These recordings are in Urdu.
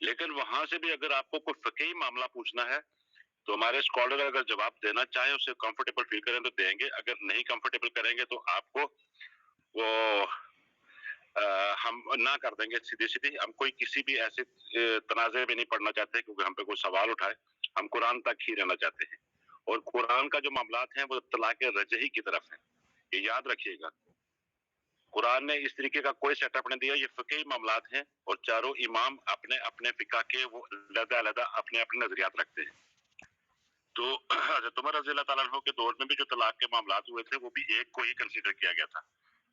لیکن وہاں سے بھی اگر آپ کو کوئی فقہی معاملہ پوچھنا ہے تو ہمارے اسکالر اگر جواب دینا چاہیں اسے کمفرٹیبل فیل کریں تو دیں گے، اگر نہیں کمفرٹیبل کریں گے تو آپ کو وہ ہم نہ کر دیں گے سیدھی سیدھی. ہم کوئی کسی بھی ایسے تنازع میں نہیں پڑھنا چاہتے کیونکہ ہم پہ کوئی سوال اٹھائے. ہم قرآن تک ہی رہنا چاہتے ہیں اور قرآن کا جو معاملات ہیں وہ طلاق رجعی کی طرف ہیں. یہ یاد رکھیے گا، قرآن نے اس طریقے کا کوئی سیٹ اپ نہیں دیا. یہ فقہی معاملات ہیں اور چاروں امام اپنے اپنے فقہ کے وہ علیحدہ علیحدہ اپنے اپنے نظریات رکھتے ہیں. تو حضرت عمر رضی اللہ تعالیٰ عنہ کے دور میں بھی جو طلاق کے معاملات ہوئے تھے وہ بھی ایک کو ہی کنسیڈر کیا گیا تھا.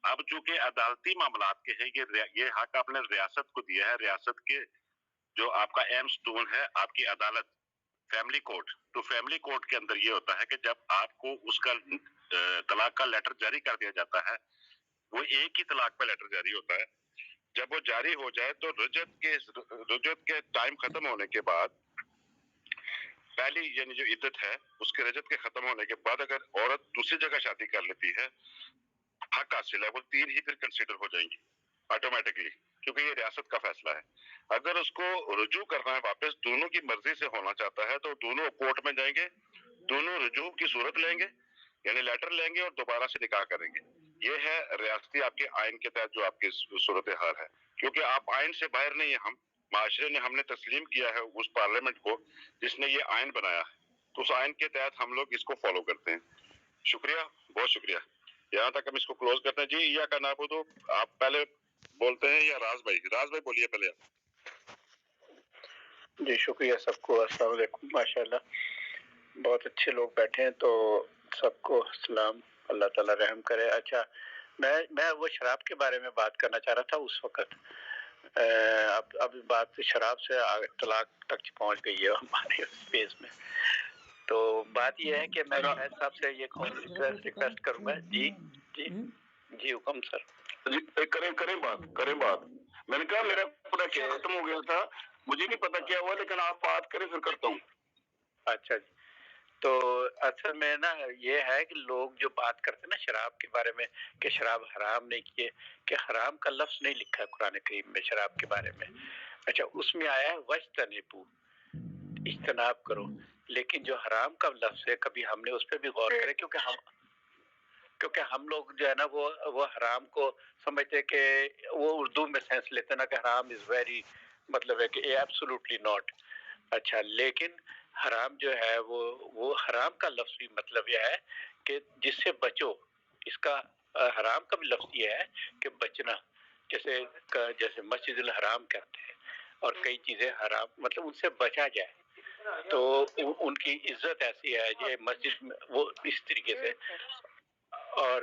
اب چونکہ عدالتی معاملات کے ہیں، یہ حق آپ نے ریاست کو دیا ہے. ریاست کے جو آپ کا اہم ستون ہے آپ کی عدالت، فیملی کورٹ. تو فیملی کورٹ کے اندر یہ ہوتا ہے کہ جب آپ کو اس کا طلاق کا لیٹر جاری کر دیا جاتا ہے، وہ ایک ہی طلاق پہ لیٹر جاری ہوتا ہے. جب وہ جاری ہو جائے تو رجعت کے ٹائم ختم ہونے کے بعد پہلی یعنی جو عدت ہے اس کے رجعت کے ختم ہونے کے بعد اگر عورت دوسری جگہ شادی کر لیتی ہے، حق حاصل ہے، وہ 3 ہی پھر کنسیڈر ہو جائیں گی آٹومیٹکلی، کیونکہ یہ ریاست کا فیصلہ ہے. اگر اس کو رجوع کرنا ہے واپس، دونوں کی مرضی سے ہونا چاہتا ہے تو دونوں کورٹ میں جائیں گے، دونوں رجوع کی صورت لیں گے یعنی لیٹر لیں گے اور دوبارہ سے نکاح کریں گے. یہ ہے ریاستی آپ کے آئین کے تحت جو آپ کی صورتحال ہے. کیونکہ آپ آئین سے باہر نہیں ہیں، ہم معاشرے نے ہم نے تسلیم کیا ہے اس پارلیمنٹ کو جس نے یہ آئین بنایا ہے، تو اس آئین کے تحت ہم لوگ اس کو فالو کرتے ہیں. شکریہ، بہت شکریہ. یہاں تک ہم اس کو کلوز کرتے ہیں. جی یا کا نابودو آپ پہلے بولتے ہیں یا راز بھائی بولیے پہلے آپ. جی شکریہ سب کو. السلام علیکم. ماشاء اللہ بہت اچھے لوگ بیٹھے ہیں، تو سب کو السلام. اللہ تعالیٰ رحم کرے. اچھا میں وہ شراب کے بارے میں بات کرنا چاہ رہا تھا اس وقت. اب بات شراب سے طلاق تک پہنچ گئی ہے ہمارے اسپیس میں. تو بات یہ ہے کہ میں شاہد صاحب سے یہ ریکویسٹ کروں گا. جی جی جی حکم سر. جی کریں بات. میں نے کہا میرا پورا ختم ہو گیا تھا، مجھے نہیں پتا کیا ہوا، لیکن آپ بات کریں پھر کرتا ہوں. اچھا جی. تو اصل میں نا یہ ہے کہ لوگ جو بات کرتے ہیں نا شراب کے بارے میں کہ شراب حرام نہیں کیے، کہ حرام کا لفظ نہیں لکھا ہے قرآن کریم میں شراب کے بارے میں. اچھا اس میں آیا ہے وجتنبو، اجتناب کرو. لیکن جو حرام کا لفظ ہے کبھی ہم نے اس پہ بھی غور کرے، کیونکہ ہم لوگ جو ہے نا وہ حرام کو سمجھتے کہ وہ اردو میں سینس لیتے نا کہ حرام از ویری، مطلب ہے کہ ایبسولوٹلی ناٹ. اچھا لیکن حرام جو ہے وہ حرام کا لفظی مطلب یہ ہے کہ جس سے بچو. اس کا حرام کا بھی لفظ یہ ہے کہ بچنا، جیسے مسجد الحرام کہتے ہیں اور کئی چیزیں حرام مطلب ان سے بچا جائے. تو ان کی عزت ایسی ہے یہ مسجد میں وہ اس طریقے سے. اور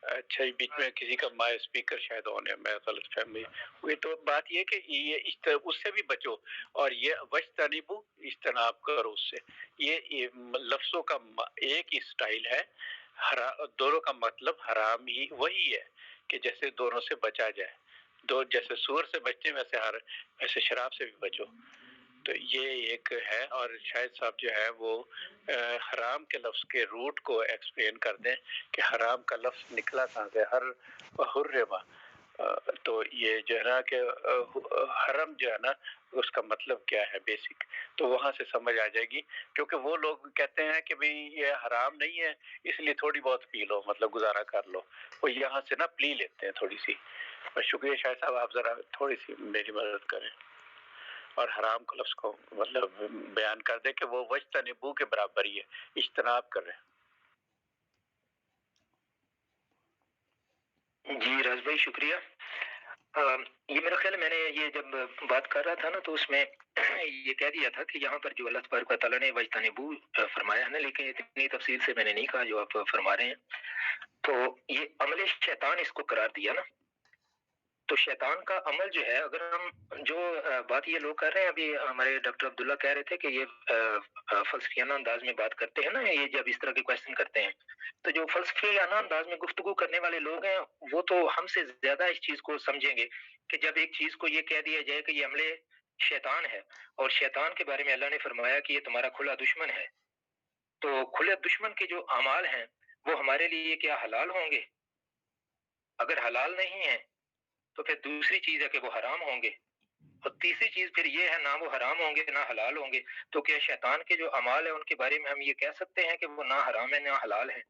اچھا بیچ میں کسی کا مائی اسپیکر شاید آن ہے، میں غلط فہمی ہوئی. تو بات یہ کہ یہ اس سے بھی بچو. اور یہ وجتنبو، اجتناب کرو اس سے. یہ لفظوں کا ایک ہی سٹائل ہے، دونوں کا مطلب حرام ہی وہی ہے کہ جیسے دونوں سے بچا جائے. جیسے سور سے بچتے ہیں ویسے شراب سے بھی بچو. تو یہ ایک ہے. اور شاہد صاحب جو ہے وہ حرام کے لفظ کے روٹ کو ایکسپلین کر دیں کہ حرام کا لفظ نکلا کہاں سے، حرما. تو یہ جو ہے نا کہ حرم جو ہے نا اس کا مطلب کیا ہے بیسک، تو وہاں سے سمجھ آ جائے گی. کیونکہ وہ لوگ کہتے ہیں کہ بھئی یہ حرام نہیں ہے اس لیے تھوڑی بہت پی لو، مطلب گزارا کر لو. وہ یہاں سے نا پلی لیتے ہیں تھوڑی سی. شکریہ شاہد صاحب، آپ ذرا تھوڑی سی میری مدد کریں اور حرام کا لفظ کو مطلب بیان کر دے کہ وہ وجتنبو کے برابر ہی ہے، اجتناب کر رہے ہیں. جی راز بھائی شکریہ. یہ میرا خیال ہے میں نے یہ جب بات کر رہا تھا نا تو اس میں یہ کہہ دیا تھا کہ یہاں پر جو اللہ تبارک و تعالیٰ نے وجتنبو فرمایا ہے نا، لیکن اتنی تفصیل سے میں نے نہیں کہا جو آپ فرما رہے ہیں. تو یہ عمل شیطان اس کو قرار دیا نا. تو شیطان کا عمل جو ہے، اگر ہم جو بات یہ لوگ کر رہے ہیں، ابھی ہمارے ڈاکٹر عبداللہ کہہ رہے تھے کہ یہ فلسفیانہ انداز میں بات کرتے ہیں نا، یہ جب اس طرح کے کویسچن کرتے ہیں تو جو فلسفیانہ انداز میں گفتگو کرنے والے لوگ ہیں وہ تو ہم سے زیادہ اس چیز کو سمجھیں گے کہ جب ایک چیز کو یہ کہہ دیا جائے کہ یہ عمل شیطان ہے اور شیطان کے بارے میں اللہ نے فرمایا کہ یہ تمہارا کھلا دشمن ہے، تو کھلے دشمن کے جو اعمال ہیں وہ ہمارے لیے کیا حلال ہوں گے؟ اگر حلال نہیں ہیں تو پھر دوسری چیز ہے کہ وہ حرام ہوں گے، اور تیسری چیز پھر یہ ہے نہ وہ حرام ہوں گے نہ حلال ہوں گے. تو کیا شیطان کے جو اعمال ہیں ان کے بارے میں ہم یہ کہہ سکتے ہیں کہ وہ نہ حرام ہے نہ حلال ہے؟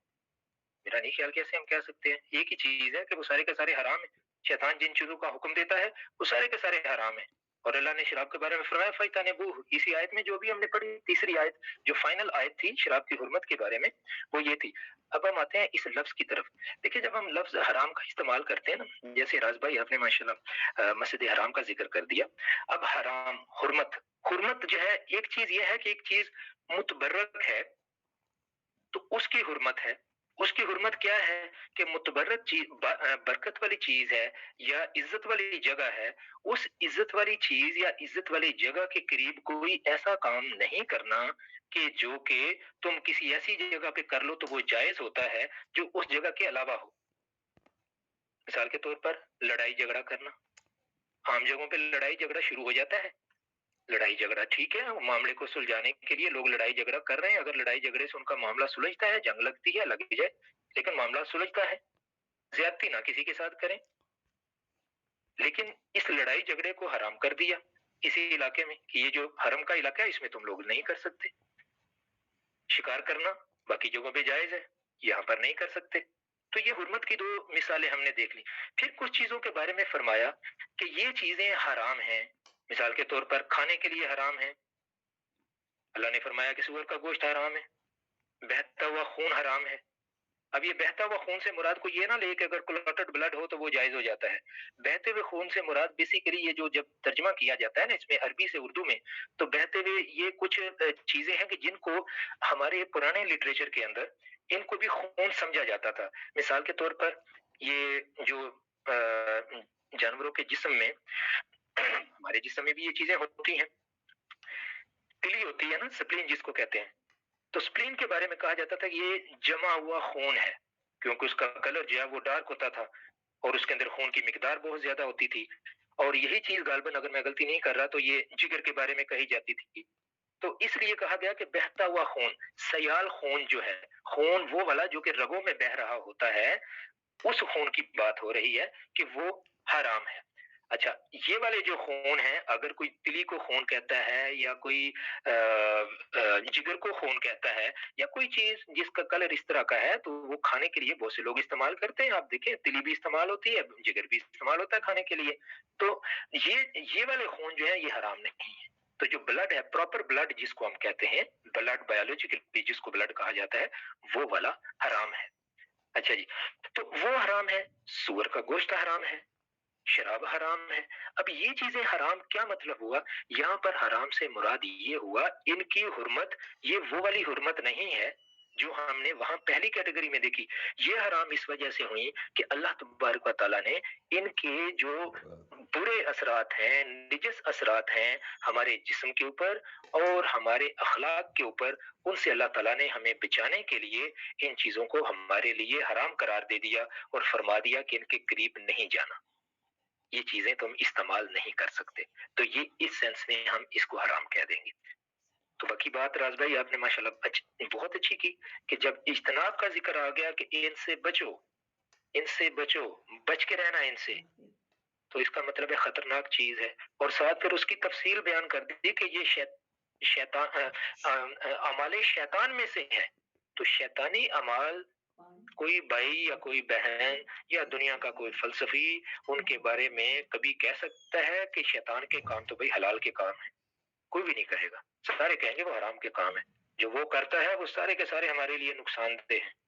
میرا نہیں خیال کیسے ہم کہہ سکتے ہیں. ایک ہی چیز ہے کہ وہ سارے کے سارے حرام ہیں. شیطان جن چیزوں کا حکم دیتا ہے وہ سارے کے سارے حرام ہیں. اور اللہ نے شراب کے بارے میں فرمایا فَاجْتَنِبُوهُ. اسی آیت میں جو بھی ہم نے پڑھی تیسری آیت جو فائنل آیت تھی شراب کی حرمت کے بارے میں وہ یہ تھی. اب ہم آتے ہیں اس لفظ کی طرف. دیکھیں جب ہم لفظ حرام کا استعمال کرتے ہیں نا، جیسے راز بھائی آپ نے ماشاءاللہ مسجد حرام کا ذکر کر دیا. اب حرام، حرمت جو ہے، ایک چیز یہ ہے کہ ایک چیز متبرک ہے تو اس کی حرمت ہے. اس کی حرمت کیا ہے کہ متبرک چیز برکت والی چیز ہے یا عزت والی جگہ ہے. اس عزت والی چیز یا عزت والی جگہ کے قریب کوئی ایسا کام نہیں کرنا کہ جو کہ تم کسی ایسی جگہ پہ کر لو تو وہ جائز ہوتا ہے جو اس جگہ کے علاوہ ہو. مثال کے طور پر لڑائی جھگڑا کرنا. عام جگہوں پہ لڑائی جھگڑا شروع ہو جاتا ہے. لڑائی جھگڑا ٹھیک ہے، معاملے کو سلجھانے کے لیے لوگ لڑائی جھگڑا کر رہے ہیں. اگر لڑائی جھگڑے سے ان کا معاملہ سلجھتا ہے، جنگ لگتی ہے، لگ جائے، لیکن معاملہ سلجھتا ہے. زیادتی نہ کسی کے ساتھ کریں. لیکن اس لڑائی جھگڑے کو حرام کر دیا اسی علاقے میں کہ یہ جو حرم کا علاقہ ہے اس میں تم لوگ نہیں کر سکتے. شکار کرنا باقی جگہوں پہ جائز ہے، یہاں پر نہیں کر سکتے. تو یہ حرمت کی دو مثالیں ہم نے دیکھ لی. پھر کچھ چیزوں کے بارے میں فرمایا کہ یہ چیزیں حرام ہیں. مثال کے طور پر کھانے کے لیے حرام ہے. اللہ نے فرمایا کہ سور کا گوشت حرام ہے، بہتا ہوا خون حرام ہے. اب یہ بہتا ہوا خون سے مراد کو یہ نہ لے کہ اگر کلوٹڈ بلڈ ہو تو وہ جائز ہو جاتا ہے. بہتے ہوئے خون سے مراد بیسیکلی یہ جو جب ترجمہ کیا جاتا ہے نا اس میں عربی سے اردو میں، تو بہتے ہوئے یہ کچھ چیزیں ہیں کہ جن کو ہمارے پرانے لٹریچر کے اندر ان کو بھی خون سمجھا جاتا تھا. مثال کے طور پر یہ جو جانوروں کے جسم میں، ہمارے جسم میں بھی یہ چیزیں ہوتی ہیں. تلی ہوتی ہے نا، سپلین جس کو کہتے ہیں. تو سپلین کے بارے میں کہا جاتا تھا کہ یہ جمع ہوا خون ہے کیونکہ اس کا کلر جو ہے وہ ڈارک ہوتا تھا اور اس کے اندر خون کی مقدار بہت زیادہ ہوتی تھی. اور یہی چیز غالباً اگر میں غلطی نہیں کر رہا تو یہ جگر کے بارے میں کہی جاتی تھی. تو اس لیے کہا گیا کہ بہتا ہوا خون، سیال خون جو ہے، خون وہ والا جو کہ رگوں میں بہ رہا ہوتا ہے، اس خون کی بات ہو رہی ہے کہ وہ حرام ہے. اچھا، یہ والے جو خون ہیں، اگر کوئی تلی کو خون کہتا ہے یا کوئی جگر کو خون کہتا ہے یا کوئی چیز جس کا کلر اس طرح کا ہے، تو وہ کھانے کے لیے بہت سے لوگ استعمال کرتے ہیں. آپ دیکھیں تلی بھی استعمال ہوتی ہے، جگر بھی استعمال ہوتا ہے کھانے کے لیے. تو یہ والے خون جو ہے یہ حرام نہیں ہے. تو جو بلڈ ہے، پراپر بلڈ جس کو ہم کہتے ہیں، بلڈ بایولوجیکلی جس کو بلڈ کہا جاتا ہے، وہ والا حرام ہے. اچھا جی، تو وہ حرام ہے. سور کا گوشت حرام ہے، شراب حرام ہے. اب یہ چیزیں حرام کیا مطلب ہوا؟ یہاں پر حرام سے مراد یہ ہوا ان کی حرمت یہ وہ والی حرمت نہیں ہے جو ہم نے وہاں پہلی کیٹیگری میں دیکھی. یہ حرام اس وجہ سے ہوئی کہ اللہ تبارک و تعالیٰ نے ان کے جو برے اثرات ہیں، نجس اثرات ہیں ہمارے جسم کے اوپر اور ہمارے اخلاق کے اوپر، ان سے اللہ تعالیٰ نے ہمیں بچانے کے لیے ان چیزوں کو ہمارے لیے حرام قرار دے دیا اور فرما دیا کہ ان کے قریب نہیں جانا، یہ چیزیں تم استعمال نہیں کر سکتے. تو یہ اس سینس میں ہم اس کو حرام کہہ دیں گے. تو باقی بات راز بھائی آپ نے ماشاءاللہ بہت اچھی کی کہ جب اجتناب کا ذکر آ گیا کہ ان سے بچو، ان سے بچو، بچ کے رہنا ان سے، تو اس کا مطلب ہے خطرناک چیز ہے. اور ساتھ پھر اس کی تفصیل بیان کر دی کہ یہ شیطان اعمال شیطان میں سے ہے. تو شیطانی اعمال کوئی بھائی یا کوئی بہن یا دنیا کا کوئی فلسفی ان کے بارے میں کبھی کہہ سکتا ہے کہ شیطان کے کام تو بھائی حلال کے کام ہیں؟ کوئی بھی نہیں کہے گا. سارے کہیں گے وہ حرام کے کام ہیں. جو وہ کرتا ہے وہ سارے کے سارے ہمارے لیے نقصان دہ ہیں.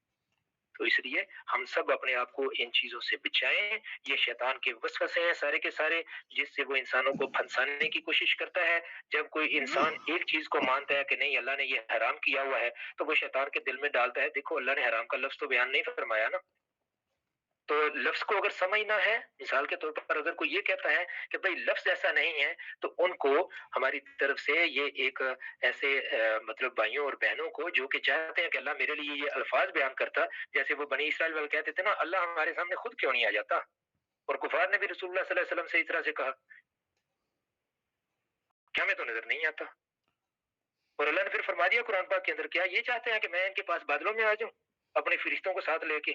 تو اس لیے ہم سب اپنے آپ کو ان چیزوں سے بچائیں. یہ شیطان کے وسوسے ہیں سارے کے سارے جس سے وہ انسانوں کو پھنسانے کی کوشش کرتا ہے. جب کوئی انسان ایک چیز کو مانتا ہے کہ نہیں اللہ نے یہ حرام کیا ہوا ہے تو وہ شیطان کے دل میں ڈالتا ہے دیکھو اللہ نے حرام کا لفظ تو بیان نہیں فرمایا نا. تو لفظ کو اگر سمجھنا ہے، مثال کے طور پر اگر کوئی یہ کہتا ہے کہ بھئی لفظ ایسا نہیں ہے، تو ان کو ہماری طرف سے یہ ایک ایسے مطلب بھائیوں اور بہنوں کو جو کہ چاہتے ہیں کہ اللہ میرے لیے یہ الفاظ بیان کرتا، جیسے وہ بنی اسرائیل والے کہتے تھے نا اللہ ہمارے سامنے خود کیوں نہیں آ جاتا. اور کفار نے بھی رسول اللہ صلی اللہ علیہ وسلم سے اس طرح سے کہا کیا میں تو نظر نہیں آتا. اور اللہ نے پھر فرما دیا قرآن پاک کے اندر کیا یہ چاہتے ہیں کہ میں ان کے پاس بادلوں میں آ جاؤں اپنے فرشتوں کو ساتھ لے کے.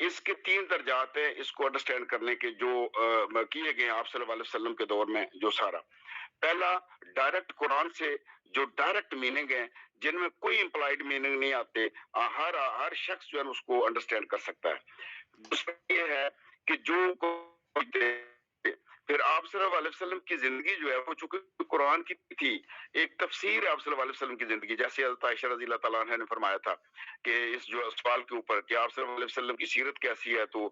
اس کے 3 درجات ہیں اس کو انڈرسٹینڈ کرنے کے جو کیے گئے آپ صلی اللہ علیہ وسلم کے دور میں جو سارا. پہلا ڈائریکٹ قرآن سے جو ڈائریکٹ میننگ ہے جن میں کوئی امپلائڈ میننگ نہیں آتے, ہر شخص جو ہے اس کو انڈرسٹینڈ کر سکتا ہے. دوسرا یہ ہے کہ جو پھر آپ صلی اللہ علیہ وسلم کی زندگی جو ہے وہ چونکہ قرآن کی تھی, ایک تفسیر ہے آپ صلی اللہ علیہ وسلم کی زندگی, جیسے حضرت عائشہ رضی اللہ تعالیٰ عنہ نے فرمایا تھا کہ اس جو سوال کے اوپر کہ آپ صلی اللہ علیہ وسلم کی سیرت کیسی ہے, تو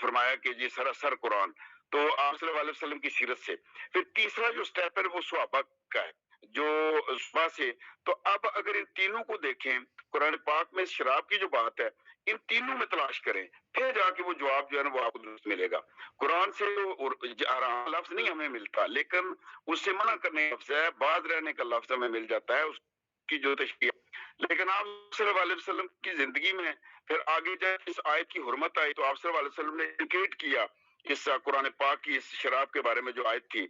فرمایا کہ جی سراسر قرآن. تو آپ صلی اللہ علیہ وسلم کی سیرت سے. پھر تیسرا جو سٹیپ ہے وہ صحابہ کا ہے جو صحابہ سے. تو اب اگر ان تینوں کو دیکھیں قرآن پاک میں شراب کی جو بات ہے ان تینوں میں تلاش کریں پھر جا کے وہ جواب جو ہے نا وہ آپ کو درست ملے گا. قرآن سے حرام لفظ نہیں ہمیں ملتا لیکن اس سے منع کرنے کا لفظ ہے, باز رہنے کا لفظ ہمیں مل جاتا ہے اس کی جو تشریح. لیکن آپ صلی اللہ علیہ وسلم کی زندگی میں پھر آگے جب اس آیت کی حرمت آئی تو آپ صلی اللہ علیہ وسلم نے انڈیکیٹ کیا اس قرآن پاک کی اس شراب کے بارے میں جو آیت تھی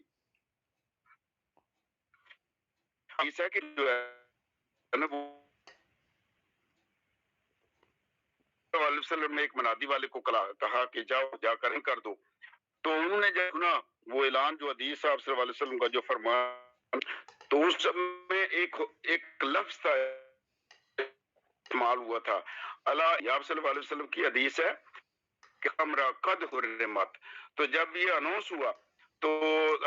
عیسیٰ کی جو ہے نا وہ علیہ وسلم نے ایک منادی والے کو کہا کہ جاؤ جا کر کر دو. تو انہوں نے جب سنا وہ اعلان جو حدیث صاحب صلی اللہ علیہ وسلم کا جو فرمان, تو اس میں ایک لفظ تھا استعمال ہوا تھا اللہ. آپ صلی اللہ علیہ وسلم کی حدیث ہے کہ خمرہ قد حرمت. تو جب یہ اناؤنس ہوا تو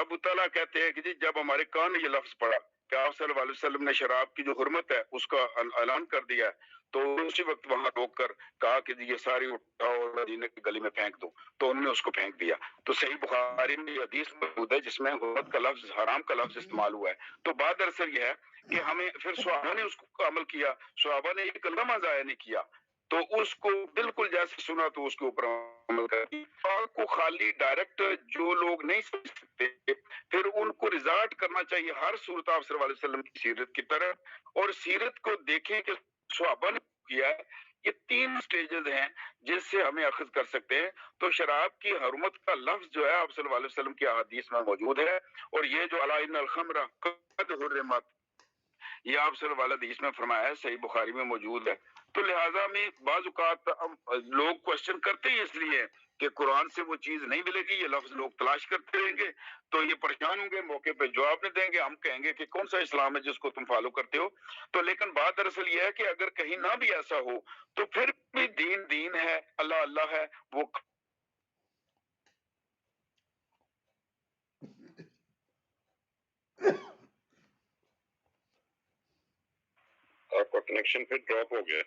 ابو طالع کہتے ہیں کہ جی جب ہمارے کان نے یہ لفظ پڑھا کہ آپ صلی اللہ علیہ وسلم نے شراب کی جو حرمت ہے اس کا اعلان کر دیا ہے, تو اسی وقت وہاں روک کر کہا کہ یہ ساری اٹھاؤ اور مدینے کی گلی میں پھینک دو. تو انہوں نے اس کو پھینک دیا. تو صحیح بخاری میں یہ حدیث موجود ہے جس میں حرمت کا لفظ حرام کا لفظ استعمال ہوا ہے. تو بات دراصل یہ ہے کہ ہمیں پھر صحابہ نے اس کو عمل کیا, صحابہ نے ایک لمحہ ضائع نہیں کیا, تو اس کو بالکل جیسے سنا تو اس کے اوپر عمل کر کو خالی ڈائریکٹ جو لوگ نہیں سمجھ سکتے پھر ان کو ریزارٹ کرنا چاہیے ہر صورت آپ صلی اللہ علیہ وسلم کی سیرت کی طرف, اور سیرت کو دیکھیں کہ صحابہ نے کیا ہے. یہ 3 سٹیجز ہیں جس سے ہمیں اخذ کر سکتے ہیں. تو شراب کی حرمت کا لفظ جو ہے آپ صلی اللہ علیہ وسلم کی احادیث میں موجود ہے, اور یہ جو الا ان الخمر قد حرمت یہ آپ صلی اللہ علیہ حدیث میں فرمایا ہے, صحیح بخاری میں موجود ہے. تو لہٰذا میں بعض اوقات لوگ کوشچن کرتے ہیں اس لیے کہ قرآن سے وہ چیز نہیں ملے گی, یہ لفظ لوگ تلاش کرتے رہیں گے تو یہ پریشان ہوں گے, موقع پہ جواب نہیں دیں گے, ہم کہیں گے کہ کون سا اسلام ہے جس کو تم فالو کرتے ہو. تو لیکن بات دراصل یہ ہے کہ اگر کہیں نہ بھی ایسا ہو تو پھر بھی دین دین ہے, اللہ اللہ ہے. وہ آپ کا کنیکشن پھر ڈراپ ہو گیا.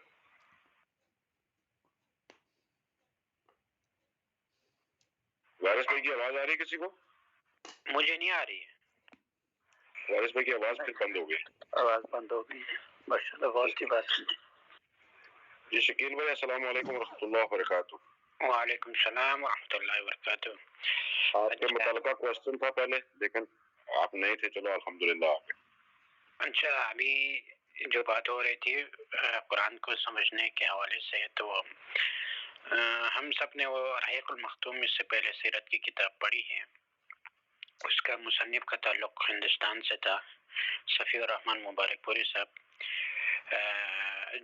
وارث بھائی کی آواز آ رہی ہے کسی کو؟ مجھے نہیں آ رہی ہے. وارث بھائی کی آواز پھر بند ہو گئی. آواز بند ہو گئی. ماشاءاللہ بہت کی بات. جی شکیل بھائی السلام علیکم ورحمۃ اللہ وبرکاتہ. وعلیکم السلام ورحمۃ اللہ وبرکاتہ. آپ کے متعلقہ کوشچن تھا پہلے لیکن آپ نہیں تھے, چلو الحمدللہ آپ. اچھا, ابھی جو بات ہو رہی تھی قرآن کو سمجھنے کے حوالے سے, تو ہم سب نے وہ رحیق المختوم اس سے پہلے سیرت کی کتاب پڑھی ہے. اس کا مصنف کا تعلق ہندوستان سے تھا, صفی الرحمن مبارک پوری صاحب.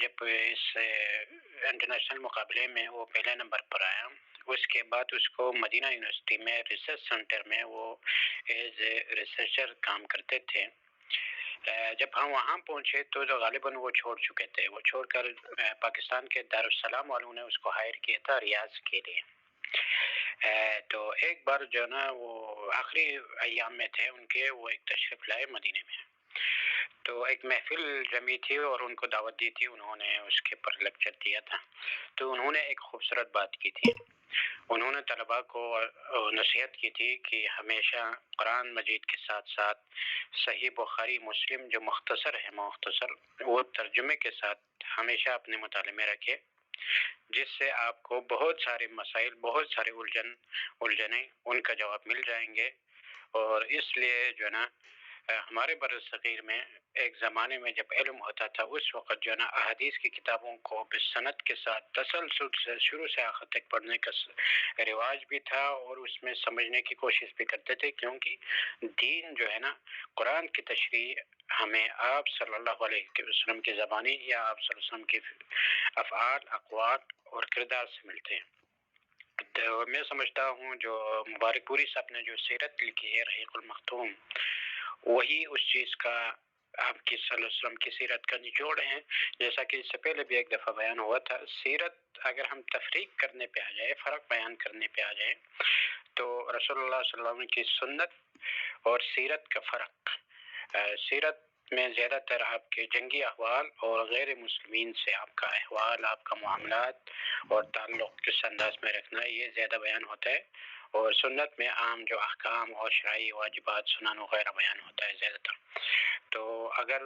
جب اس انٹرنیشنل مقابلے میں وہ پہلے نمبر پر آیا, اس کے بعد اس کو مدینہ یونیورسٹی میں ریسرچ سینٹر میں وہ ایز اے ریسرچر کام کرتے تھے. جب ہم وہاں پہنچے تو غالباً وہ چھوڑ چکے تھے. وہ چھوڑ کر پاکستان کے دارالسلام والوں نے اس کو ہائر کیا تھا ریاض کے لیے. تو ایک بار جو نا وہ آخری ایام میں تھے ان کے, وہ ایک تشریف لائے مدینے میں. تو ایک محفل جمی تھی اور ان کو دعوت دی تھی, انہوں نے اس کے پر لیکچر دیا تھا. تو انہوں نے ایک خوبصورت بات کی تھی. انہوں نے طلباء کو نصیحت کی تھی کہ ہمیشہ قرآن مجید کے ساتھ ساتھ صحیح بخاری مسلم جو مختصر ہے, مختصر وہ ترجمے کے ساتھ ہمیشہ اپنے مطالعے میں رکھے, جس سے آپ کو بہت سارے مسائل, بہت سارے الجھنیں ان کا جواب مل جائیں گے. اور اس لیے جو ہے نا ہمارے برصغیر میں ایک زمانے میں جب علم ہوتا تھا اس وقت جو ہے نا احادیث کی کتابوں کو بسند کے ساتھ تسلسل سے شروع سے آخر تک پڑھنے کا رواج بھی تھا, اور اس میں سمجھنے کی کوشش بھی کرتے تھے, کیونکہ دین جو ہے نا قرآن کی تشریح ہمیں آپ صلی اللہ علیہ وسلم کی زبانی یا آپ صلی اللہ علیہ وسلم کے افعال, اقوال اور کردار سے ملتے ہیں. تو میں سمجھتا ہوں جو مبارک پوری صاحب نے جو سیرت لکھی ہے رحیق المختوم، وہی اس چیز کا آپ کی صلی اللہ علیہ وسلم کی سیرت کا نچوڑ ہے. جیسا کہ اس سے پہلے بھی ایک دفعہ بیان ہوا تھا، سیرت اگر ہم تفریق کرنے پہ آ جائے، فرق بیان کرنے پہ آ جائے، تو رسول اللہ صلی اللہ علیہ وسلم کی سنت اور سیرت کا فرق، سیرت میں زیادہ تر آپ کے جنگی احوال اور غیر مسلمین سے آپ کا احوال، آپ کا معاملات اور تعلق کس انداز میں رکھنا، یہ زیادہ بیان ہوتا ہے، اور سنت میں عام جو احکام اور شرعی واجبات سنن وغیرہ بیان ہوتا ہے زیادہ تر. تو اگر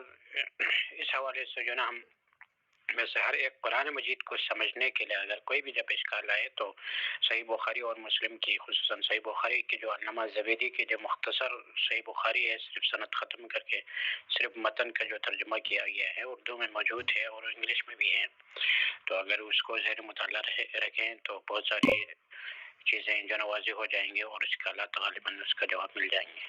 اس حوالے سے جو نا ہم ویسے ہر ایک قرآن مجید کو سمجھنے کے لیے اگر کوئی بھی جب اشکال آئے تو صحیح بخاری اور مسلم کی، خصوصاً صحیح بخاری کی جو علامہ زبیدی کی جو مختصر صحیح بخاری ہے، صرف سند ختم کر کے صرف متن کا جو ترجمہ کیا گیا ہے، اردو میں موجود ہے اور انگلش میں بھی ہے، تو اگر اس کو زیر مطالعہ رکھیں تو بہت ساری چیزیں جو نا واضح ہو جائیں گے اور اشکالات غالباً اس کا جواب مل جائیں گے.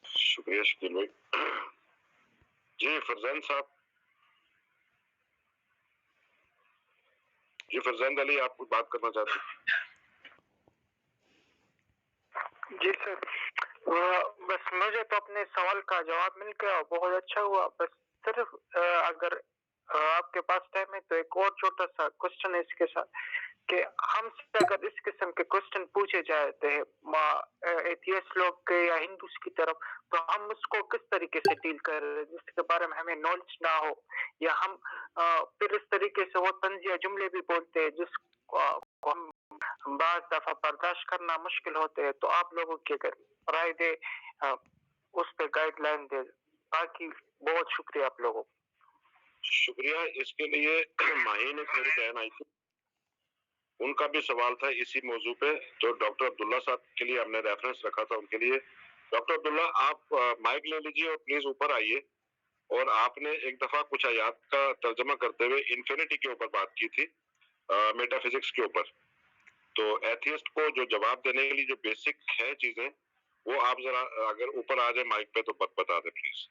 شکریہ شکیل بھائی. جی فرزان صاحب، جی فرزان علی، آپ کچھ بات کرنا چاہتے ہیں؟ جی سر، بس مجھے تو اپنے سوال کا جواب مل گیا، بہت اچھا ہوا. بس صرف اگر آپ کے پاس ٹائم ہے تو ایک اور چھوٹا سا کوشچن ہے اس کے ساتھ، کہ ہم سے اگر اس قسم کے کوشچن پوچھے جاتے ہیں ایتھیسٹ لوگ کے یا ہندوز کی طرف، تو ہم اس کو کس طریقے سے ڈیل کر رہے ہیں جس کے بارے میں ہمیں نالج نہ ہو، یا ہم پھر اس طریقے سے وہ طنزیہ جملے بھی بولتے ہیں جس کو ہم بعض دفعہ برداشت کرنا مشکل ہوتے ہیں. تو آپ لوگوں کی اگر رائے دے اس پہ گائیڈ لائن دے. باقی بہت شکریہ آپ لوگوں. شکریہ. اس کے لیے ماہین ایک میری بہن آئی تھی، ان کا بھی سوال تھا اسی موضوع پہ، جو ڈاکٹر عبداللہ صاحب کے لیے ہم نے ریفرنس رکھا تھا ان کے لیے. ڈاکٹر عبداللہ، آپ مائک لے لیجیے اور پلیز اوپر آئیے. اور آپ نے ایک دفعہ کچھ آیات کا ترجمہ کرتے ہوئے انفینٹی کے اوپر بات کی تھی، میٹا فزکس کے اوپر. تو ایتھیسٹ کو جو جواب دینے کے لیے جو بیسک ہے چیزیں، وہ آپ ذرا اگر اوپر آ جائے مائک پہ تو بتا دیں پلیز.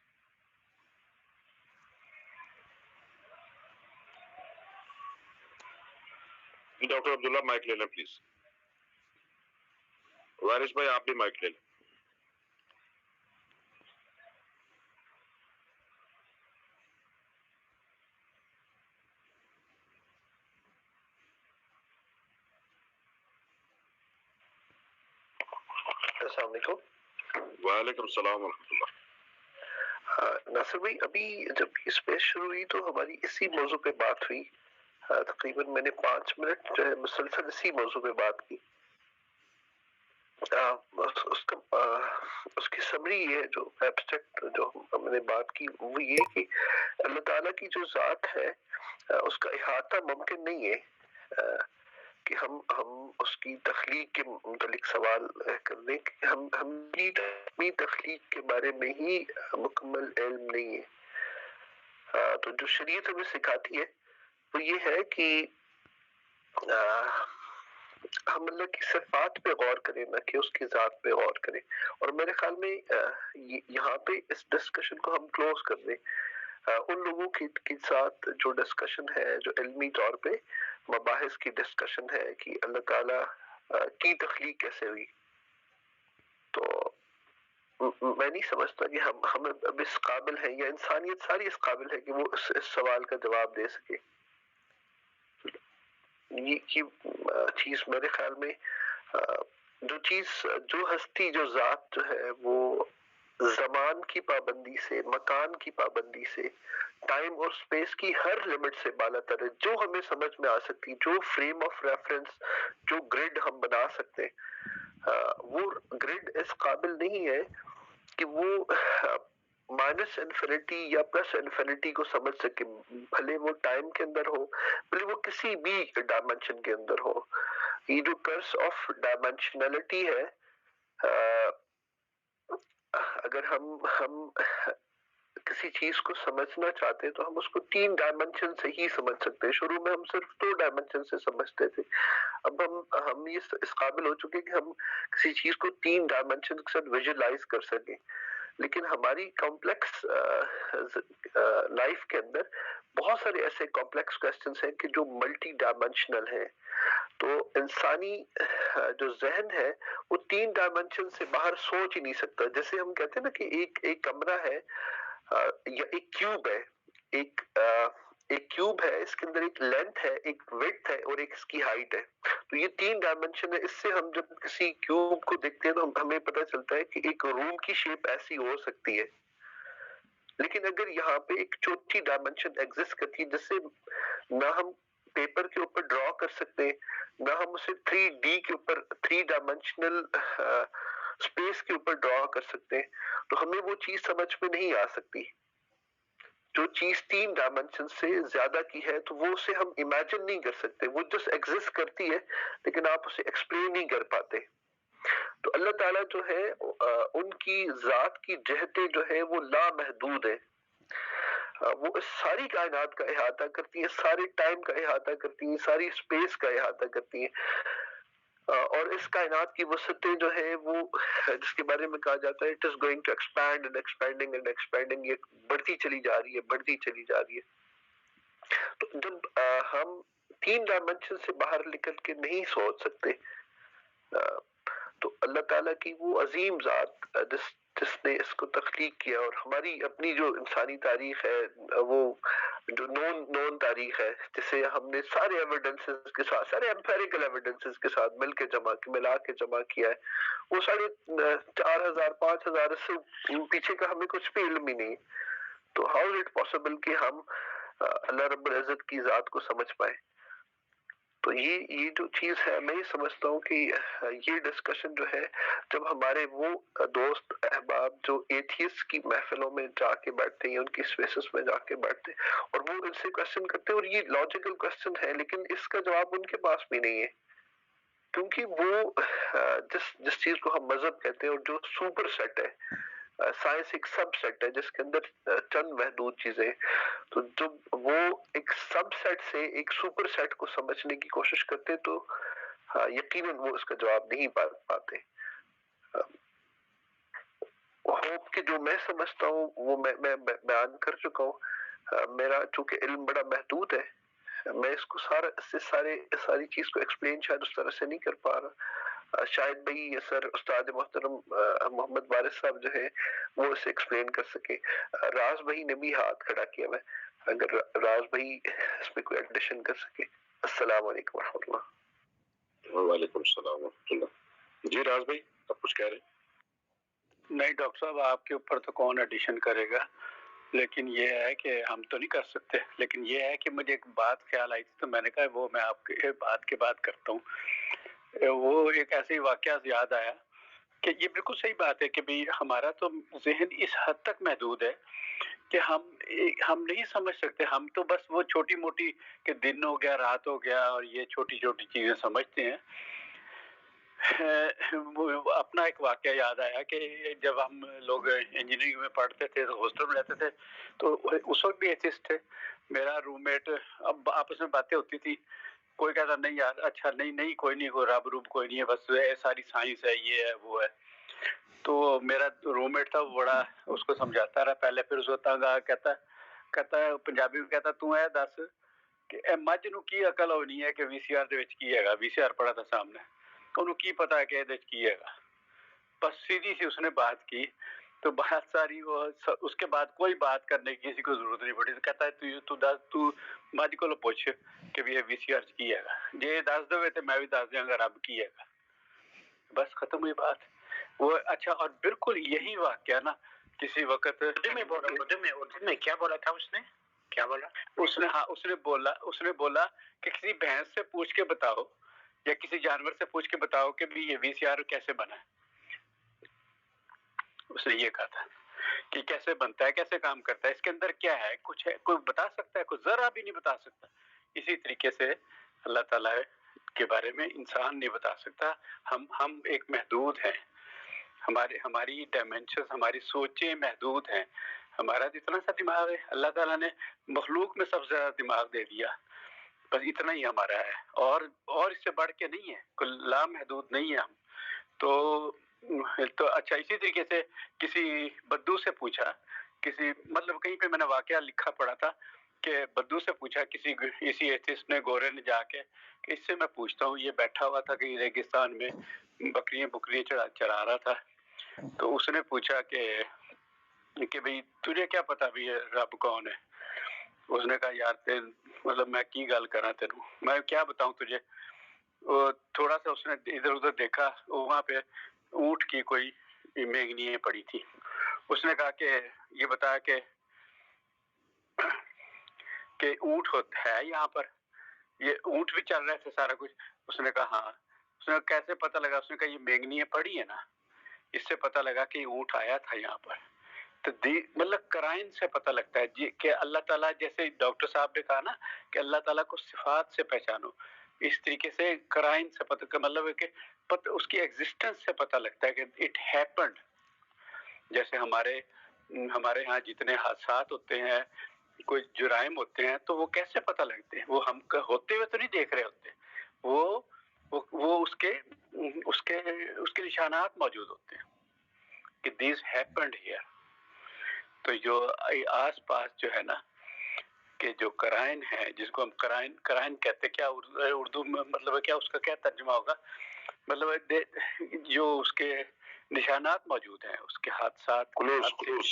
ڈاکٹر عبداللہ مائک لے لیں پلیز. وارث بھائی آپ بھی مائک لے لیں. السلام علیکم. وعلیکم السلام ورحمۃ اللہ. ناصر بھائی، ابھی جب یہ اسپیس شروع ہوئی تو ہماری اسی موضوع پہ بات ہوئی. تقریباً میں نے 5 منٹ جو ہے مسلسل اسی موضوع پہ بات کی. اس کی سمری یہ ہے، جو ایبسٹریکٹ جو ہم نے بات کی، وہ یہ کہ اللہ تعالیٰ کی جو ذات ہے اس کا احاطہ ممکن نہیں ہے کہ ہم اس کی تخلیق کے متعلق سوال کر لیں کہ ہم اپنی تخلیق کے بارے میں ہی مکمل علم نہیں ہے. تو جو شریعت ہمیں سکھاتی ہے وہ یہ ہے کہ ہم اللہ کی صفات پہ غور کریں، نہ کہ اس کی ذات پہ غور کریں. اور میرے خیال میں یہاں پہ اس ڈسکشن کو ہم کلوز کر دیں. ان لوگوں کے ساتھ جو ڈسکشن ہے، جو علمی طور پہ مباحث کی ڈسکشن ہے کہ اللہ تعالیٰ کی تخلیق کیسے ہوئی، تو میں نہیں سمجھتا کہ ہم اب اس قابل ہیں، یا انسانیت ساری اس قابل ہے کہ وہ اس سوال کا جواب دے سکے. یہ چیز میرے خیال میں جو ہستی، جو ذات جو ہے وہ زمان کی پابندی سے، مکان کی پابندی سے، ٹائم اور سپیس کی ہر لمٹ سے بالا تر ہے. جو ہمیں سمجھ میں آ سکتی، جو فریم آف ریفرنس، جو گریڈ ہم بنا سکتے، وہ گریڈ اس قابل نہیں ہے کہ وہ مائنس انفینٹی یا پلس انفینٹی کو سمجھ سکے، بھلے وہ ٹائم کے اندر ہو، بھلے وہ کسی بھی ڈائمینشن کے اندر ہو. یہ جو کرس آف ڈائمینشنلٹی ہے، اگر ہم کسی چیز کو سمجھنا چاہتے تو ہم اس کو 3 ڈائمینشن سے ہی سمجھ سکتے ہیں. شروع میں ہم صرف 2 ڈائمینشن سے سمجھتے تھے. اب ہم اس قابل ہو چکے کہ ہم کسی چیز کو 3 ڈائمینشن کے ساتھ ویژولائز کر سکیں. لیکن ہماری کمپلیکس لائف کے اندر بہت سارے ایسے کمپلیکس کوسچنس ہیں کہ جو ملٹی ڈائمینشنل ہیں. تو انسانی جو ذہن ہے وہ 3 ڈائمینشن سے باہر سوچ ہی نہیں سکتا. جیسے ہم کہتے ہیں نا کہ ایک کمرہ ہے یا ایک کیوب ہے, ایک کیوب ہے, اس کے اندر ایک لینتھ ہے, ایک ویڈتھ ہے اور ایک اس کی ہائٹ ہے. تو یہ 3 ڈائمینشن ہے. اس سے ہم جب کسی کیوب کو دیکھتے ہیں تو ہمیں پتہ چلتا ہے کہ ایک روم کی شیپ ایسی ہو سکتی ہے. لیکن اگر یہاں پہ ایک چوتھی ڈائمینشن ایگزسٹ کرتی ہے جس سے نہ ہم پیپر کے اوپر ڈرا کر سکتے, نہ ہم اسے 3D کے اوپر 3 ڈائمینشنل اسپیس کے اوپر ڈرا کر سکتے, تو ہمیں وہ چیز سمجھ میں نہیں آ سکتی. جو چیز 3 ڈائمینشن سے زیادہ کی ہے تو وہ اسے ہم امیجن نہیں کر سکتے, وہ جس ایگزسٹ کرتی ہے لیکن آپ اسے ایکسپلین نہیں کر پاتے. تو اللہ تعالیٰ جو ہے ان کی ذات کی جہتیں جو ہے وہ لامحدود ہے. وہ اس ساری کائنات کا احاطہ کرتی ہیں, سارے ٹائم کا احاطہ کرتی ہیں, ساری اسپیس کا احاطہ کرتی ہیں. اور اس کائنات کی وسعتیں جو ہے وہ جس کے بارے میں کہا جاتا ہے it is going to expand and expanding and expanding, یہ بڑھتی چلی جا رہی ہے, بڑھتی چلی جا رہی ہے. تو جب ہم 3 ڈائمینشن سے باہر نکل کے نہیں سوچ سکتے, تو اللہ تعالیٰ کی وہ عظیم ذات جس نے اس کو تخلیق کیا, اور ہماری اپنی جو انسانی تاریخ ہے وہ جو نون تاریخ ہے جسے ہم نے سارے ایویڈنسز کے ساتھ, سارے ایمپیریکل ایویڈنسز کے ساتھ ملا کے جمع کیا ہے, وہ 4,500 سے پیچھے کا ہمیں کچھ بھی علم ہی نہیں. تو ہاؤ از اٹ پاسبل کہ ہم اللہ رب العزت کی ذات کو سمجھ پائیں؟ تو یہ جو چیز ہے میں یہ سمجھتا ہوں کہ یہ ڈسکشن جو ہے جب ہمارے وہ دوست احباب جو ایتھیسٹ کی محفلوں میں جا کے بیٹھتے ہیں, ان کی اسپیسز میں جا کے بیٹھتے ہیں اور وہ ان سے کوشچن کرتے ہیں, اور یہ لاجیکل کوشچن ہے لیکن اس کا جواب ان کے پاس بھی نہیں ہے, کیونکہ وہ جس چیز کو ہم مذہب کہتے ہیں اور جو سپر سیٹ ہے, سائنس ایک سب سیٹ ہے جس کے اندر چند محدود چیزیں, تو جب وہ ایک سب سیٹ سے ایک سپر سیٹ کو سمجھنے کی کوشش کرتے تو یقیناً وہ اس کا جواب نہیں پاتے. ہوپ کہ جو میں سمجھتا ہوں وہ میں بیان کر چکا ہوں. میرا چونکہ علم بڑا محدود ہے, میں اس کو ساری چیز کو ایکسپلین شاید اس طرح سے نہیں کر پا رہا. شاید بھائی یہ سر استاد محترم محمد وارث صاحب جو ہے وہ اسے ایکسپلین کر سکے. راز بھائی نے بھی ہاتھ کھڑا کیا ہے, اگر راز بھائی اس میں کوئی ایڈیشن کر سکے. السلام علیکم ورحمۃ اللہ. وعلیکم السلام ورحمۃ اللہ. جی راز بھائی آپ کچھ کہہ رہے ہیں؟ نہیں ڈاکٹر صاحب, آپ کے اوپر تو کون ایڈیشن کرے گا, لیکن یہ ہے کہ ہم تو نہیں کر سکتے. لیکن یہ ہے کہ مجھے ایک بات خیال آئی تھی تو میں نے کہا وہ میں آپ کے بات کے بعد کرتا ہوں. وہ ایک ایسے واقعہ یاد آیا کہ یہ بالکل صحیح بات ہے کہ بھی ہمارا تو ذہن اس حد تک محدود ہے کہ ہم نہیں سمجھ سکتے. ہم تو بس وہ چھوٹی موٹی کہ دن ہو گیا, رات ہو گیا, اور یہ چھوٹی چھوٹی چیزیں سمجھتے ہیں. اپنا ایک واقعہ یاد آیا کہ جب ہم لوگ انجینئرنگ میں پڑھتے تھے تو ہاسٹل میں رہتے تھے, تو اس وقت بھی ایتھسٹ تھے. میرا روم میٹ, اب آپس میں باتیں ہوتی تھی, کوئی کہتا نہیں یار اچھا نہیں کوئی نہیں, کوئی رب روب کوئی نہیں ہے, بس ساری سائنس ہے, یہ ہے وہ ہے. تو میرا روم میٹ تھا وہ بڑا اس کو سمجھاتا رہا پہلے, پھر اس کو تنگ آ کہتا ہے پنجابی میں کہتا تو ہے دس کہ اے مجھ نو کی عقل ہونی ہے کہ وی سی آر دے وچ کی ہے گا. وی سی آر پڑا تھا سامنے, انہوں کی پتا ہے کہ یہ کی ہے گا. بس سیدھی سی اس نے بات کی, تو بہت ساری وہ اس کے بعد کوئی بات کرنے کی کسی کو ضرورت نہیں پڑی. تو کہتا ہے تو مجھ کو پوچھ کہ یہ وی سی آر کی ہے گا, جی دس دو تو میں بھی دس دیا گا رب کی ہے گا. بس ختم ہوئی بات. وہ اچھا, اور بالکل یہی واقعہ نا کسی وقت اردو میں کیا بولا تھا اس نے, کیا بولا اس نے بولا کہ کسی بھینس سے پوچھ کے بتاؤ یا کسی جانور سے پوچھ کے بتاؤ کہ بھی یہ وی سی آر کیسے بنا ہے. اس نے یہ کہا تھا کہ کیسے بنتا ہے, کیسے کام کرتا ہے, اس کے اندر کیا ہے, کچھ ہے, کوئی بتا سکتا ہے, کوئی ذرا بھی نہیں بتا سکتا. اسی طریقے سے اللہ تعالیٰ کے بارے میں انسان نہیں بتا سکتا. ہم ایک محدود ہیں, ہماری ڈائمینشنز, ہماری سوچیں محدود ہیں. ہمارا اتنا سا دماغ ہے, اللہ تعالیٰ نے مخلوق میں سب سے زیادہ دماغ دے دیا, بس اتنا ہی ہمارا ہے, اور اس سے بڑھ کے نہیں ہے, کوئی لامحدود نہیں ہے ہم. تو تو اچھا اسی طریقے سے کسی بدو سے پوچھا، کسی مطلب کہیں پہ میں نے واقعہ لکھا پڑا تھا کہ بدو سے پوچھا کسی ایتھسٹ نے، گورے نے جا کے کہ اس سے میں پوچھتا ہوں، یہ بیٹھا ہوا تھا کہیں ریگستان میں بکریاں چرا رہا تھا، تو اس نے پوچھا کہ بھئی تجھے کیا پتا بھی یہ رب کون ہے؟ اس نے کہا یار مطلب میں کی گل کراں تینوں، میں کیا بتاؤں تجھے؟ تھوڑا سا اس نے ادھر ادھر دیکھا، وہاں پہ اونٹ کی کوئی مینگنیاں پڑی تھی. اس نے کہا کہ یہ بتایا کہ اونٹ ہے یہاں پر، یہ اونٹ بھی چل رہے تھے سارا کچھ. اس نے کہا ہاں. اس نے کہا کیسے پتہ لگا؟ اس نے کہا یہ مینگنیاں پڑی ہے نا، اس سے پتہ لگا کہ اونٹ آیا تھا یہاں پر. تو مطلب قرائن سے پتہ لگتا ہے کہ اللہ تعالیٰ، جیسے ڈاکٹر صاحب نے کہا نا کہ اللہ تعالیٰ کو صفات سے پہچانو، اس طریقے سے قرائن سے پتہ، مطلب ہے کہ اس کی ایگزسٹنس سے پتہ لگتا ہے کہ اٹ ہیپنڈ. جیسے ہمارے ہاں جتنے حادثات ہوتے ہیں، کوئی جرائم ہوتے ہیں، تو وہ کیسے پتہ لگتے ہیں؟ وہ ہم ہوتے ہوئے تو نہیں دیکھ رہے ہوتے، وہ اس کے نشانات موجود ہوتے ہیں کہ دیز ہیپنڈ ہیئر. تو جو آس پاس جو ہے نا کہ جو قرائن ہے، جس کو ہم قرائن کہتے، کیا اردو میں مطلب ہے، کیا اس کا کیا ترجمہ ہوگا؟ مطلب جو اس کے نشانات موجود ہیں، اس کے حادثات، کلوز.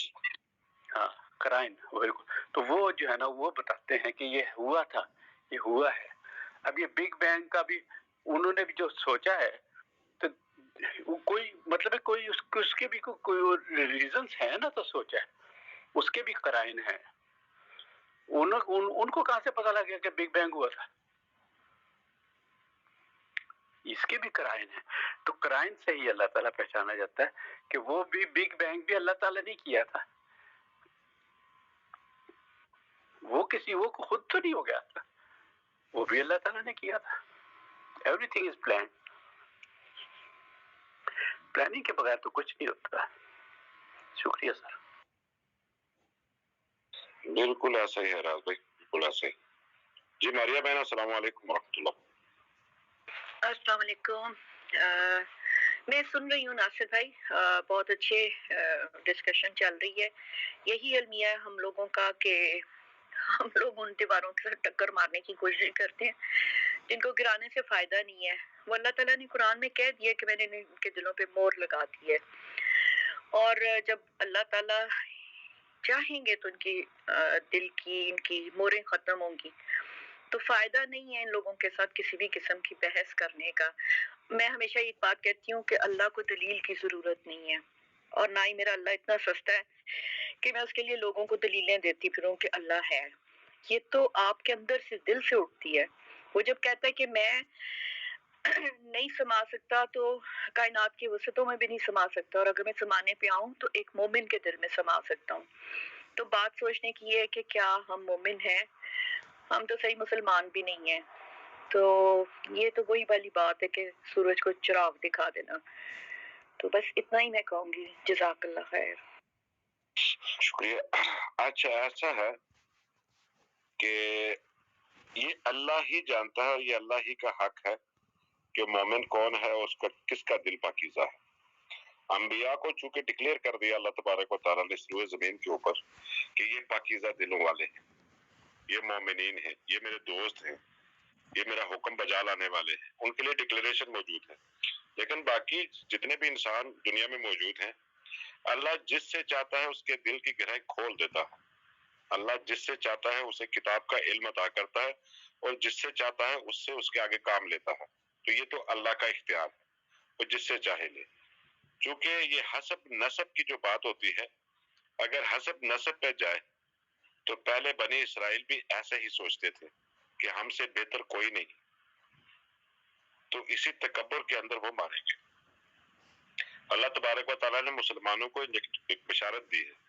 ہاں قرائن، بالکل. تو وہ جو ہے نا وہ بتاتے ہیں کہ یہ ہوا تھا، یہ ہوا ہے. اب یہ بگ بینگ کا بھی انہوں نے بھی جو سوچا ہے، تو کوئی مطلب ہے کوئی اس کے بھی کوئی ریزنس ہے نا، تو سوچا ہے اس کے بھی قرائن ہیں. ان کو کہاں سے پتہ لگ گیا کہ بگ بینگ ہوا تھا؟ اس کے بھی قرائن ہیں. تو قرائن سے ہی اللہ تعالیٰ پہچانا جاتا ہے کہ وہ بھی بگ بینگ بھی اللہ تعالیٰ نے کیا تھا، وہ خود تو نہیں ہو گیا تھا، وہ بھی اللہ تعالیٰ نے کیا تھا. Every thing is plan. Planning کے بغیر تو کچھ نہیں ہوتا. شکریہ سر. بالکل ایسا ہی ہے راز بھائی، بالکل ایسا ہی. جی ماریا بہن، السلام علیکم ورحمۃ اللہ. السلام علیکم. میں سن رہی ہوں ناصر بھائی، بہت اچھے ڈسکشن چل رہی ہے. یہی المیہ ہے ہم لوگوں کا کہ ہم لوگ ان دیواروں کے ساتھ ٹکر مارنے کی کوشش کرتے ہیں جن کو گرانے سے فائدہ نہیں ہے. وہ اللہ تعالیٰ نے قرآن میں کہہ دیا کہ میں نے ان کے دلوں پہ مہر لگا دی ہے، اور جب اللہ تعالیٰ چاہیں گے تو ان کی دل کی ان کی مہریں ختم ہوں گی. تو فائدہ نہیں ہے ان لوگوں کے ساتھ کسی بھی قسم کی بحث کرنے کا. میں ہمیشہ ایک بات کہتی ہوں کہ اللہ کو دلیل کی ضرورت نہیں ہے، اور نہ ہی میرا اللہ اتنا سستا ہے کہ میں اس کے لیے لوگوں کو دلیلیں دیتی پھروں کہ اللہ ہے. یہ تو آپ کے اندر سے دل سے اٹھتی ہے. وہ جب کہتا ہے کہ میں نہیں سما سکتا تو کائنات کی وسعتوں میں بھی نہیں سما سکتا، اور اگر میں سمانے پہ آؤں تو ایک مومن کے دل میں سما سکتا ہوں. تو بات سوچنے کی یہ ہے کہ کیا ہم مومن ہیں؟ ہم تو صحیح مسلمان بھی نہیں ہیں. تو یہ تو وہی والی بات ہے کہ سورج کو چراغ دکھا دینا. تو بس اتنا ہی میں کہوں گی. جزاک اللہ خیر. شکریہ. اچھا ایسا ہے کہ یہ اللہ ہی جانتا ہے، اور یہ اللہ ہی کا حق ہے کہ مومن کون ہے اور اس کا کس کا دل پاکیزہ ہے. انبیاء کو چونکہ ڈکلیئر کر دیا اللہ تبارک و تعالیٰ نے اس روئے زمین کے اوپر کہ یہ پاکیزہ دلوں والے ہیں، یہ مومنین ہیں، یہ میرے دوست ہیں، یہ میرا حکم بجا لانے والے ہیں، ان کے لیے ڈکلیریشن موجود ہے. لیکن باقی جتنے بھی انسان دنیا میں موجود ہیں، اللہ جس سے چاہتا ہے اس کے دل کی گہرائی کھول دیتا ہے. اللہ جس سے چاہتا ہے اسے کتاب کا علم عطا کرتا ہے، اور جس سے چاہتا ہے اس سے اس کے آگے کام لیتا ہے. تو یہ تو اللہ کا اختیار ہے، وہ جس سے چاہے لے. چونکہ یہ حسب نسب کی جو بات ہوتی ہے، اگر حسب نسب پہ جائے تو پہلے بنی اسرائیل بھی ایسے ہی سوچتے تھے کہ ہم سے بہتر کوئی نہیں، تو اسی تکبر کے اندر وہ ماریں گے. اللہ تبارک و تعالیٰ نے مسلمانوں کو ایک بشارت دی ہے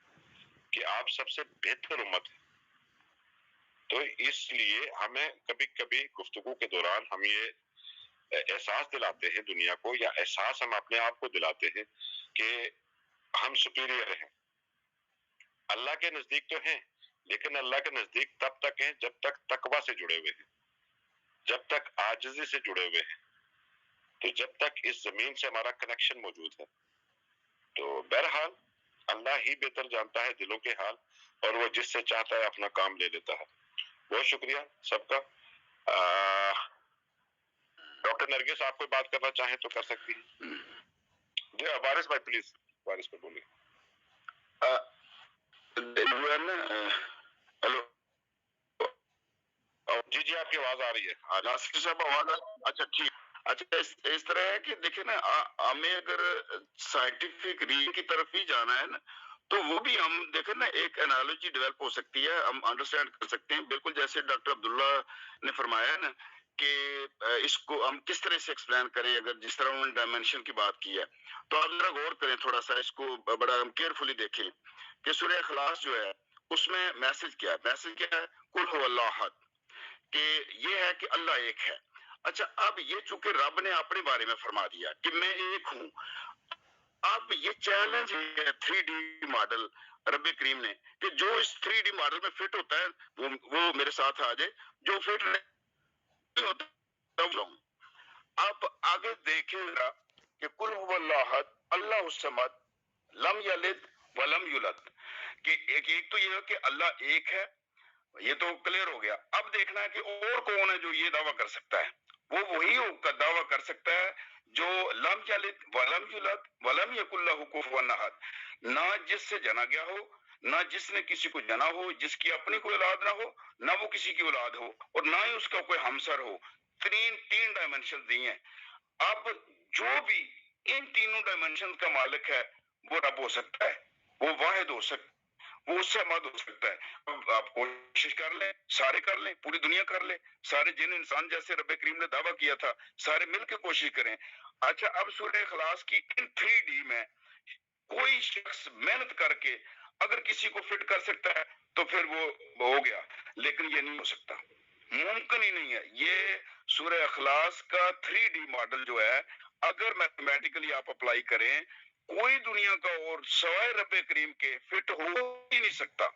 کہ آپ سب سے بہتر امت ہے. تو اس لیے ہمیں کبھی کبھی گفتگو کے دوران ہم یہ احساس دلاتے ہیں دنیا کو، یا احساس ہم اپنے آپ کو دلاتے ہیں کہ ہم سپیریئر ہیں. اللہ کے نزدیک تو ہیں، لیکن اللہ کے نزدیک تب تک ہیں جب تک تقوی سے جڑے ہوئے ہیں، جب تک عاجزی سے جڑے ہوئے ہیں. تو جب تک اس زمین سے ہمارا کنیکشن موجود ہے، تو بہرحال اللہ ہی بہتر جانتا ہے دلوں کے حال، اور وہ جس سے چاہتا ہے اپنا کام لے لیتا ہے. بہت شکریہ سب کا. ڈاکٹر نرگس آپ کوئی بات کرنا چاہیں تو کر سکتی ہیں. جی وارث بھائی پلیز، وارث بھائی بولیے. ہیلو جی جی آپ کی آواز آ رہی ہے. ناصر صاحب آواز اچھا ٹھیک. اچھا اس طرح ہے کہ دیکھیں نا، ہمیں اگر سائنٹیفک ریل کی طرف ہی جانا ہے نا، تو وہ بھی ہم دیکھیں نا ایک انالوجی ڈیولپ ہو سکتی ہے، ہم انڈرسٹینڈ کر سکتے ہیں بالکل جیسے ڈاکٹر عبداللہ نے فرمایا نا کہ اس کو ہم کس طرح سے ایکسپلین کریں. اگر جس طرح انہوں نے ڈائمینشن کی بات کی ہے تو آپ ذرا غور کریں تھوڑا سا، اس کو بڑا ہم کیئرفلی دیکھیں کہ سورہ اخلاص جو ہے اس میں میسج کیا ہے. میسج کیا ہے؟ قل هو اللہ احد، کہ یہ ہے کہ اللہ ایک ہے. اچھا اب یہ چونکہ رب نے اپنے بارے میں فرما دیا کہ میں ایک ہوں، اب یہ چیلنج ہے 3D ماڈل رب کریم نے کہ جو اس 3D ماڈل میں فٹ ہوتا ہے وہ میرے ساتھ آ جائے، جو فٹ نہیں ہوتا. اب آگے دیکھیں گا کہ قل هو اللہ احد اللہ الصمد لم یلد ولم یولد، کہ ایک تو یہ ہے کہ اللہ ایک ہے، یہ تو کلیئر ہو گیا. اب دیکھنا ہے کہ اور کون ہے جو یہ دعویٰ کر سکتا ہے. وہ وہی دعویٰ کر سکتا ہے جو لم یلد ولم یولد ولم یکن لہ کفوا احد، نہ جس سے جنا گیا ہو، نہ جس نے کسی کو جنا ہو، جس کی اپنی کوئی اولاد نہ ہو، نہ وہ کسی کی اولاد ہو، اور نہ ہی اس کا کوئی ہمسر ہو. تین ڈائمینشن دی ہیں. اب جو بھی ان تینوں ڈائمینشن کا مالک ہے وہ رب ہو سکتا ہے، وہ واحد ہو سکتا ہے، وہ اس سے مد ہو سکتا ہے. اب آپ کوشش کر لیں، سارے کر لیں، پوری دنیا کر لیں، سارے جن انسان جیسے رب کریم نے دعویٰ کیا تھا سارے مل کے کوشش کریں. اچھا اب سورہ اخلاص کی ان 3D میں کوئی شخص محنت کر کے اگر کسی کو فٹ کر سکتا ہے تو پھر وہ ہو گیا، لیکن یہ نہیں ہو سکتا، ممکن ہی نہیں ہے. یہ سورہ اخلاص کا 3D ماڈل جو ہے اگر میتھمیٹیکلی آپ اپلائی کریں، کوئی دنیا کا اور سوائے رب کریم کے فٹ ہو ہی نہیں سکتا.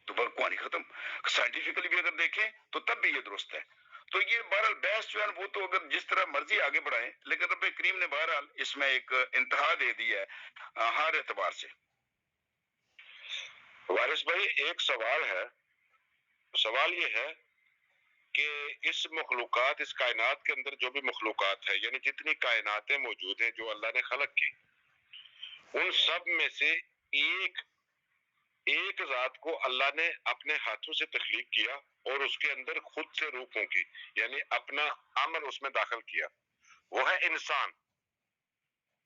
تو کہانی ختم. سائنٹیفکلی بھی اگر دیکھیں تو تب بھی یہ درست ہے. تو یہ بہرحال بحث جو ہے وہ تو اگر جس طرح مرضی آگے بڑھائیں، لیکن رب کریم نے بہرحال اس میں ایک انتہا دے دی ہے ہر اعتبار سے. وارث بھائی ایک سوال ہے، سوال یہ ہے کہ اس مخلوقات، اس کائنات کے اندر جو بھی مخلوقات ہے، یعنی جتنی کائناتیں موجود ہیں جو اللہ نے خلق کی، ان سب میں سے ایک ذات کو اللہ نے اپنے ہاتھوں سے تخلیق کیا اور اس کے اندر خود سے روح پھونکی، یعنی اپنا عمل اس میں داخل کیا، وہ ہے انسان.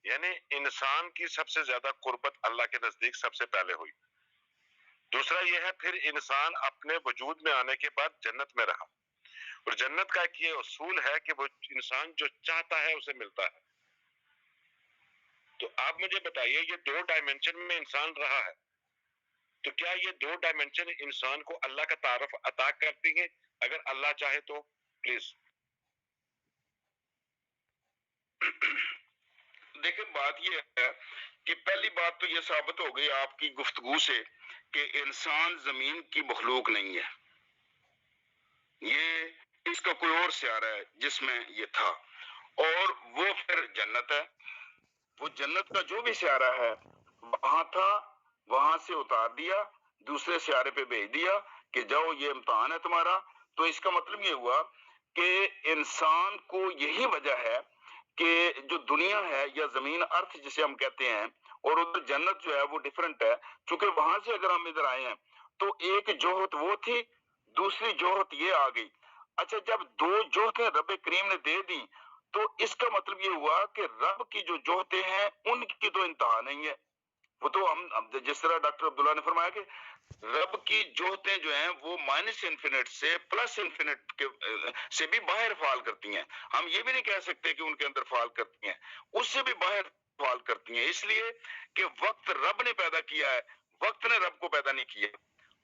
یعنی انسان کی سب سے زیادہ قربت اللہ کے نزدیک سب سے پہلے ہوئی. دوسرا یہ ہے پھر انسان اپنے وجود میں آنے کے بعد جنت میں رہا، اور جنت کا ایک یہ اصول ہے کہ وہ انسان جو چاہتا ہے اسے ملتا ہے. تو آپ مجھے بتائیے یہ 2 ڈائمنشن میں انسان رہا ہے، تو کیا یہ 2 ڈائمنشن انسان کو اللہ کا تعارف عطا کرتی ہیں؟ اگر اللہ چاہے تو پلیز. دیکھیں بات یہ ہے کہ پہلی بات تو یہ ثابت ہو گئی آپ کی گفتگو سے کہ انسان زمین کی مخلوق نہیں ہے، یہ اس کا کوئی اور سیارہ ہے جس میں یہ تھا، اور وہ پھر جنت ہے. وہ جنت کا جو بھی سیارہ ہے وہاں تھا، وہاں سے اتار دیا، دوسرے سیارے پہ بھیج دیا کہ جاؤ یہ امتحان ہے تمہارا. تو اس کا مطلب یہ ہوا کہ انسان کو یہی وجہ ہے کہ جو دنیا ہے یا زمین ارتھ جسے ہم کہتے ہیں، اور ادھر جنت جو ہے وہ ڈیفرنٹ ہے. چونکہ وہاں سے اگر ہم ادھر آئے ہیں تو ایک جوہت وہ تھی، دوسری جوہت یہ آ گئی. اچھا جب 2 جوہتیں رب کریم نے دے دی تو اس کا مطلب یہ ہوا کہ رب کی جو جوہتیں ہیں ان کی تو انتہا نہیں ہے. وہ تو ہم جس طرح ڈاکٹر عبداللہ نے فرمایا کہ رب کی جوہتیں جو ہیں وہ مائنس انفینٹ سے پلس انفینٹ کے سے بھی باہر فعال کرتی ہیں. ہم یہ بھی نہیں کہہ سکتے کہ ان کے اندر فعال کرتی ہیں، اس سے بھی باہر فعال کرتی ہیں، اس لیے کہ وقت رب نے پیدا کیا ہے، وقت نے رب کو پیدا نہیں کیا.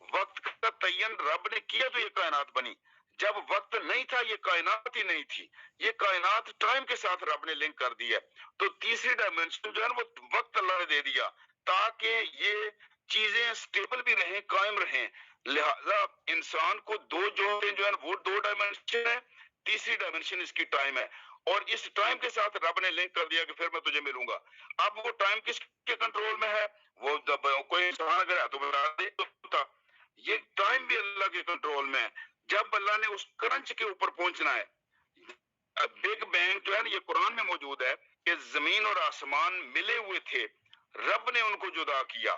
وقت کا تعین رب نے کیا تو یہ کائنات بنی. جب وقت نہیں تھا یہ کائنات ہی نہیں تھی، یہ کائنات ٹائم کے ساتھ رب نے لنک کر دیا. تو تیسری ڈائمنشن جو ہے نا وہ وقت اللہ نے دے دیا تاکہ یہ چیزیں سٹیبل بھی رہیں، قائم رہیں. لہذا انسان کو 2 جو ہیں وہ 2 ڈائمنشن ہے، تیسری ڈائمنشن اس کی ٹائم ہے. اور اس ٹائم کے ساتھ رب نے لنک کر دیا کہ پھر میں تجھے ملوں گا. اب وہ ٹائم کس کے کنٹرول میں ہے؟ وہ کوئی انسان اگر ہے تو بتا دے تو یہ ٹائم بھی اللہ کے کنٹرول میں ہے. جب اللہ نے اس کرنچ کے اوپر پہنچنا ہے، بگ بینگ جو ہے نا، یہ قرآن میں موجود ہے کہ زمین اور آسمان ملے ہوئے تھے، رب نے ان کو جدا کیا.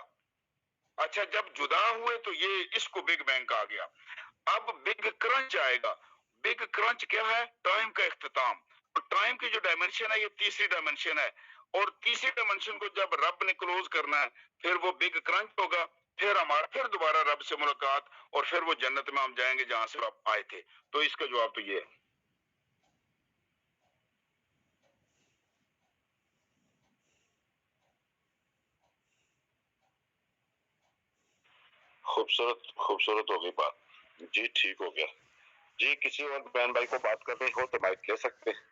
اچھا جب جدا ہوئے تو یہ اس کو بگ بینگ کہا گیا. اب بگ کرنچ آئے گا. بگ کرنچ کیا ہے؟ ٹائم کا اختتام. ٹائم کی جو ڈائمنشن ہے یہ تیسری ڈائمنشن ہے، اور تیسری ڈائمنشن کو جب رب نے کلوز کرنا ہے پھر وہ بگ کرنچ ہوگا، پھر ہمارا پھر دوبارہ رب سے ملاقات، اور پھر وہ جنت میں ہم جائیں گے جہاں سے آپ آئے تھے. تو اس کا جواب تو یہ ہے. خوبصورت ہو گئی بات جی، ٹھیک ہو گیا جی. کسی اور بہن بھائی کو بات کرنی ہو تو مائک لے سکتے ہیں.